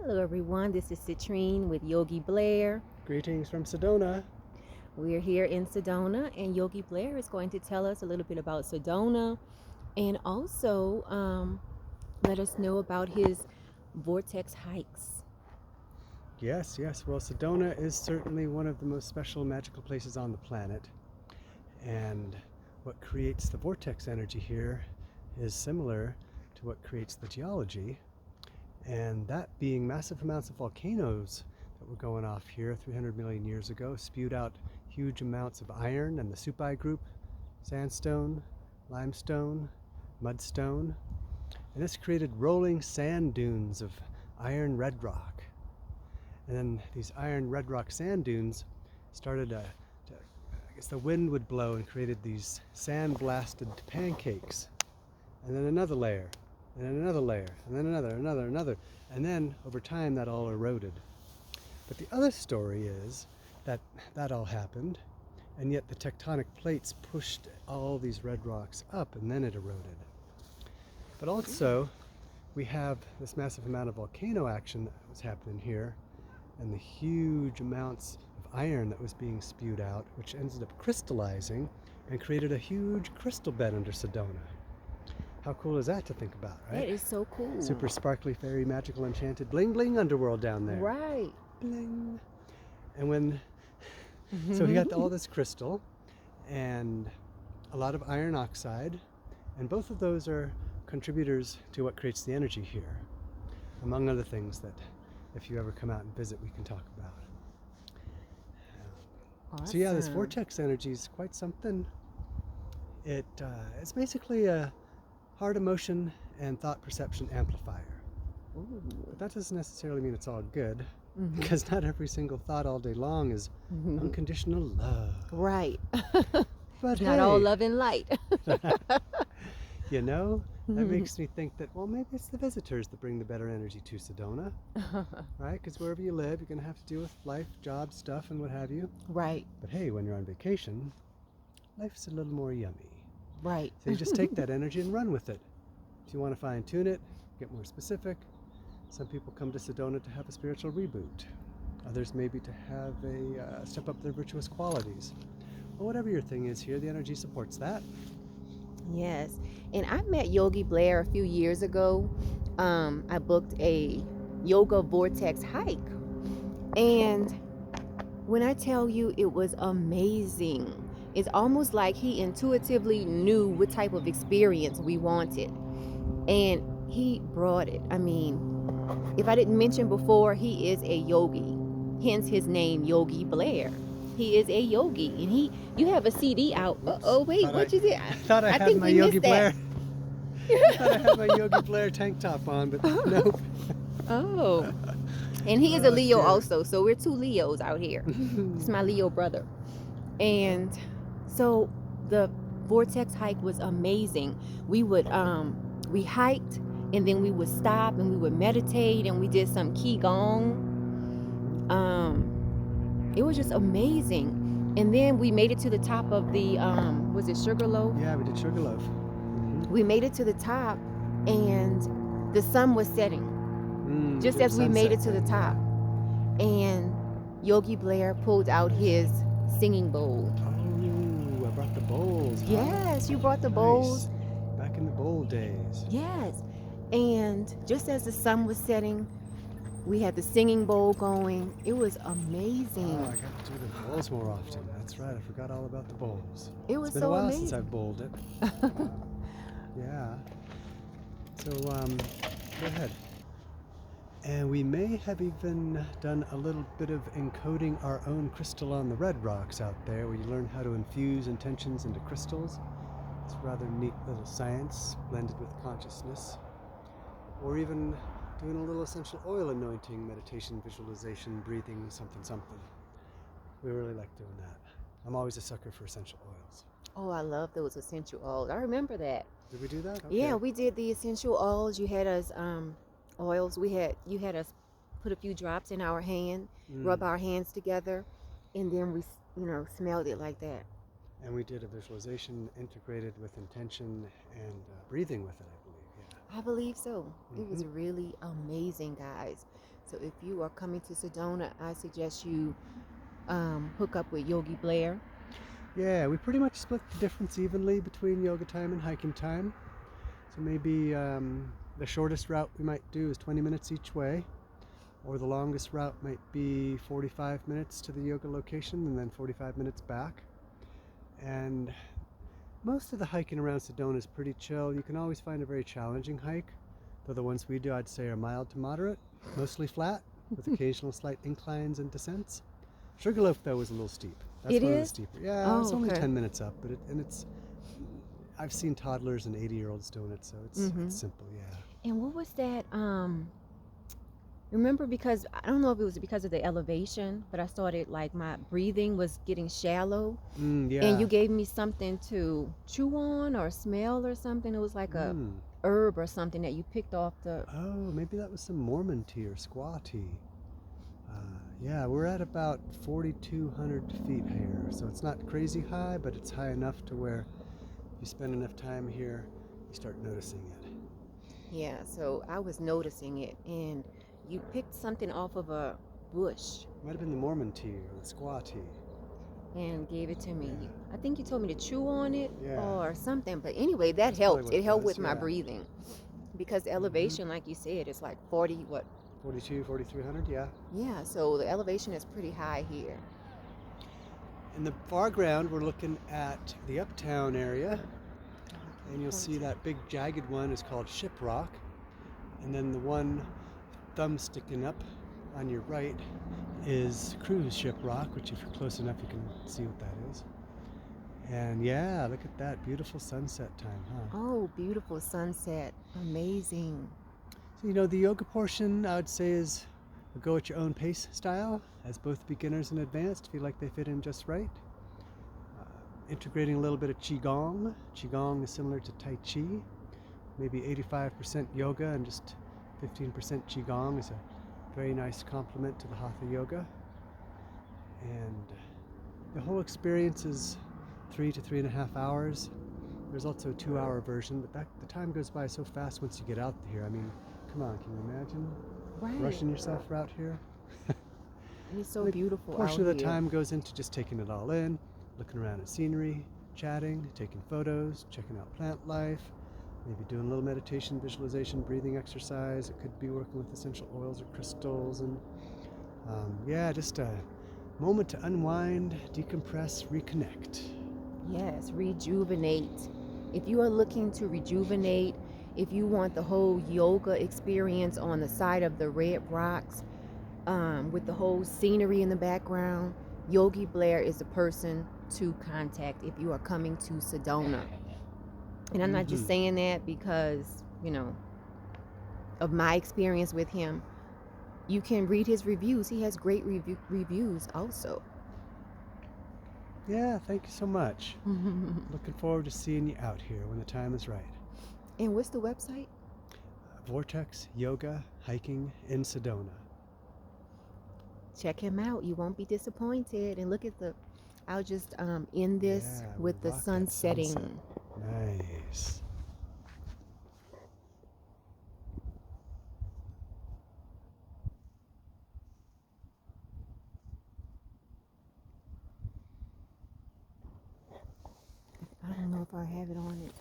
Hello everyone, this is Citrine with Yogi Blair. Greetings from Sedona. We're here in Sedona and Yogi Blair is going to tell us a little bit about Sedona and also let us know about his vortex hikes. Yes. Well, Sedona is certainly one of the most special magical places on the planet. And what creates the vortex energy here is similar to what creates the geology. And that being massive amounts of volcanoes that were going off here 300 million years ago, spewed out huge amounts of iron and the Supai group, sandstone, limestone, mudstone. And this created rolling sand dunes of iron red rock. And then these iron red rock sand dunes started I guess the wind would blow and created these sand blasted pancakes. And then another layer, and then another layer, and then another. And then over time that all eroded. But the other story is that that all happened, and yet the tectonic plates pushed all these red rocks up, and then it eroded. But also, we have this massive amount of volcano action that was happening here, and the huge amounts of iron that was being spewed out, which ended up crystallizing and created a huge crystal bed under Sedona. How cool is that to think about, right? That is so cool. Super sparkly, fairy, magical, enchanted, bling bling underworld down there. Right. Bling. And so we got all this crystal and a lot of iron oxide, and both of those are contributors to what creates the energy here, among other things that if you ever come out and visit we can talk about. Awesome. So yeah, this vortex energy is quite something. It's basically a heart emotion and thought perception amplifier. Ooh. But that doesn't necessarily mean it's all good, because not every single thought all day long is unconditional love. Right. But Not all love and light. You know, that makes me think that, well, maybe it's the visitors that bring the better energy to Sedona, right? Because wherever you live, you're going to have to deal with life, job, stuff, and what have you. Right. But hey, when you're on vacation, life's a little more yummy. Right. So you just take that energy and run with it. If you want to fine tune it, get more specific. Some people come to Sedona to have a spiritual reboot. Others maybe to have a step up their virtuous qualities. Well, whatever your thing is here, the energy supports that. Yes. And I met Yogi Blair a few years ago. I booked a yoga vortex hike. And when I tell you it was amazing, it's almost like he intuitively knew what type of experience we wanted. And he brought it. I mean, if I didn't mention before, he is a yogi. Hence his name, Yogi Blair. He is a yogi, and you have a CD out. Oh wait, what is it? I thought I had my Yogi Blair. I thought I had my Yogi Blair tank top on, but nope. Oh, and he is a Leo also, so we're two Leos out here. It's my Leo brother. And so the vortex hike was amazing. We hiked, and then we would stop and we would meditate, and we did some qigong. It was just amazing. And then we made it to the top of the was it Sugarloaf? Yeah, we did Sugarloaf. We made it to the top, and the sun was setting just as we made it to the top. And Yogi Blair pulled out his singing bowl. Oh, I brought the bowls. Huh? Yes, you brought the bowls. Back in the bowl days. Yes. And just as the sun was setting, we had the singing bowl going. It was amazing. Oh, I got to do the bowls more often. That's right. I forgot all about the bowls. It was It's been so a while amazing. since I've bowled it. Yeah. So, go ahead. And we may have even done a little bit of encoding our own crystal on the red rocks out there, where you learn how to infuse intentions into crystals. It's a rather neat little science blended with consciousness. Or even doing a little essential oil anointing, meditation, visualization, breathing, something. We really like doing that. I'm always a sucker for essential oils. Oh, I love those essential oils. I remember that. Did we do that? Okay. Yeah, we did the essential oils. You had us oils. You had us put a few drops in our hand, rub our hands together, and then we smelled it like that. And we did a visualization integrated with intention and breathing with it, I believe. Yeah. I believe so. It was Mm-hmm. really amazing, guys. So if you are coming to Sedona, I suggest you hook up with Yogi Blair. Yeah, we pretty much split the difference evenly between yoga time and hiking time. So maybe the shortest route we might do is 20 minutes each way, or the longest route might be 45 minutes to the yoga location and then 45 minutes back. And most of the hiking around Sedona is pretty chill. You can always find a very challenging hike, though the ones we do I'd say are mild to moderate, mostly flat, with occasional slight inclines and descents. Sugarloaf though is a little steep. That's It one of the is? steeper. Yeah, it's Oh, only okay. 10 minutes up, but it's I've seen toddlers and 80-year-olds doing it, so it's Mm-hmm. simple, yeah. And what was that? Remember, because I don't know if it was because of the elevation, but I started like my breathing was getting shallow, and Yeah. you gave me something to chew on or smell or something. It was like a Mm. herb or something that you picked off the. Oh, maybe that was some Mormon tea or squaw tea. Yeah, we're at about 4,200 feet here, so it's not crazy high, but it's high enough to where if you spend enough time here, you start noticing it. Yeah, so I was noticing it, and you picked something off of a bush Might have been the Mormon tea or the squaw tea. and gave it to me. Yeah. I think you told me to chew on it Yeah, or something, but anyway, that that's probably helped. what It it helped was. with my Yeah. breathing because the Mm-hmm. elevation, like you said, is like 40, what? 42, 4,300. Yeah. Yeah, so the elevation is pretty high here. In the foreground, we're looking at the uptown area, Oh, I and can't you'll point see to it. that big jagged one is called Shiprock, and then the one thumb sticking up on your right is Cruise Ship Rock, which if you're close enough you can see what that is. And yeah, look at that beautiful sunset time, huh? Oh, beautiful sunset. Amazing. So the yoga portion I would say is a go at your own pace style, as both beginners and advanced feel like they fit in just right. Integrating a little bit of qigong. Qigong is similar to tai chi. Maybe 85% yoga and just 15% qigong is a very nice complement to the hatha yoga. And the whole experience is 3 to 3.5 hours. There's also a 2-hour version, but the time goes by so fast once you get out here. I mean, come on, can you imagine Right. rushing yourself out here? And it's so A beautiful out portion of the here. time goes into just taking it all in, looking around at scenery, chatting, taking photos, checking out plant life, maybe doing a little meditation, visualization, breathing exercise. It could be working with essential oils or crystals, and yeah, just a moment to unwind, decompress, reconnect. Yes, rejuvenate. If you are looking to rejuvenate, if you want the whole yoga experience on the side of the red rocks, with the whole scenery in the background, Yogi Blair is the person to contact if you are coming to Sedona. And I'm not just saying that because, of my experience with him. You can read his reviews. He has great reviews also. Yeah, thank you so much. Looking forward to seeing you out here when the time is right. And what's the website? Vortex Yoga Hiking in Sedona. Check him out. You won't be disappointed. And look at I'll just end this with the sun setting. Sunset. Nice. I don't know if I have it on it.